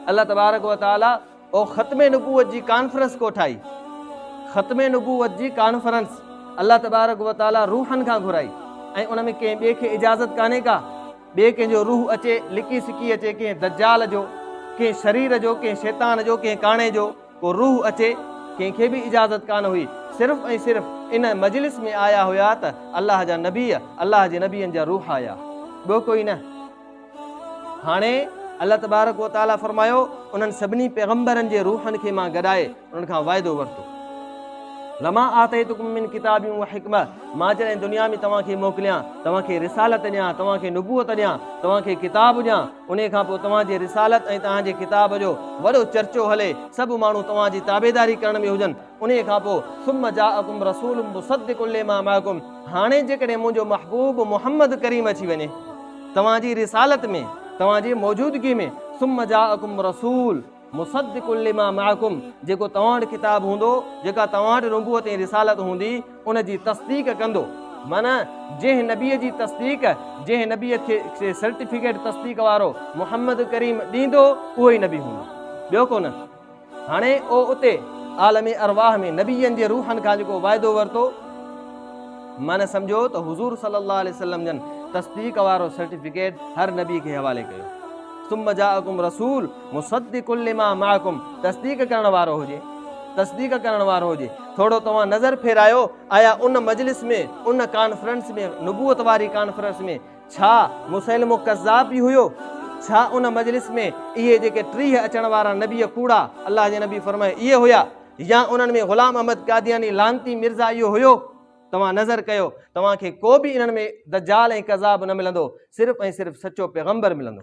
अल्लाह तबारक व तआला ओ ख़त्मे नबूवत जी कॉन्फ्रेंस को ठाई। ख़त्मे नबूवत जी कॉन्फ्रेंस अल्लाह तबारक व तआला रूहनि खां घुराई ऐं उन में कंहिं ॿिए खे इजाज़त कान्हे का ॿिए कंहिंजो रूह अचे लिकी सिकी अचे, कंहिं दज्जाल जो, कंहिं शरीर जो, कंहिं शैतान जो, कंहिं काणे जो को रूह अचे, कंहिंखे बि इजाज़त कान हुई। सिर्फ़ ऐं सिर्फ़ इन मजलिस में आया हुया त अल्लाह जा नबी, अल्लाह जे नबियनि जा रूह आया, ॿियो कोई न। हाणे अल्लाह तबारक व तआला फरमायो उन्हनि सभिनी पैगंबरनि जे रूहनि खे मां गॾाए उन्हनि खां वाइदो वरितो, लमा आतैतुकुम मिन किताबिन व हिकमा, मां जॾहिं दुनिया में तव्हांखे मोकिलियां, तव्हांखे रिसालत ॾियां, तव्हांखे नबूअत ॾियां, तव्हांखे किताब ॾियां, उन खां पोइ तव्हांजे रिसालत ऐं तव्हांजे किताब जो वॾो चर्चो हले, सभु माण्हू तव्हांजी ताबेदारी करण में हुजनि। उन खां पोइ सुम्म जाअकुम रसूलुम मुसद्दिकुल लिमा माअकुम, हाणे जेकॾहिं मुंहिंजो महबूब मुहम्मद करीम अची वञे तव्हांजी रिसालत में, तव्हांजी मौजूदगी में, सुम्म जाअकुम रसूल मुसद्दिकुल लिमा माअकुम, जेको तव्हां वटि किताब हूंदो, जेका तव्हां वटि नबूवत ऐं रिसालत हूंदी, उन जी तस्दीक कंदो। माना जंहिं नबीअ जी तस्दीक, जंहिं नबीअ खे सर्टिफिकेट तस्दीक वारो मुहम्मद करीम ॾींदो, उहो ई नबी हूंदो, ॿियो कोन। हाणे उते आलम अरवाह में नबीअनि जे रूहनि खां जेको वाइदो वरितो, माना सम्झो त हुज़ूर सल्लल्लाहु अलैहि वसल्लम जन तस्दीक वारो सर्टिफिकेट हर नबी खे हवाले कयो। सुम्म जाअकुम रसूल मुसद्दिकुल लिमा माअकुम, तस्दीक करण वारो हुजे, तस्दीक करण वारो हुजे। थोरो तव्हां नज़र फेरायो, आया उन मजलिस में, उन कॉन्फ्रेंस में, नबूवत वारी कॉन्फ्रेंस में छा मुसैलिमो कज़्ज़ाब बि हुयो? छा उन मजलिस में इहे जेके 30 अचण वारा नबी कूड़ा, अल्लाह जे नबी फरमाए इहे हुया, या उन्हनि में ग़ुलाम अहमद कादियानी लानती मिर्ज़ा इहो हुयो? तव्हां नज़र कयो, तव्हांखे को बि इन्हनि में दज्जाल ऐं कज़ाब न मिलंदो, सिर्फ़ ऐं सिर्फ़ सचो पैगंबर मिलंदो।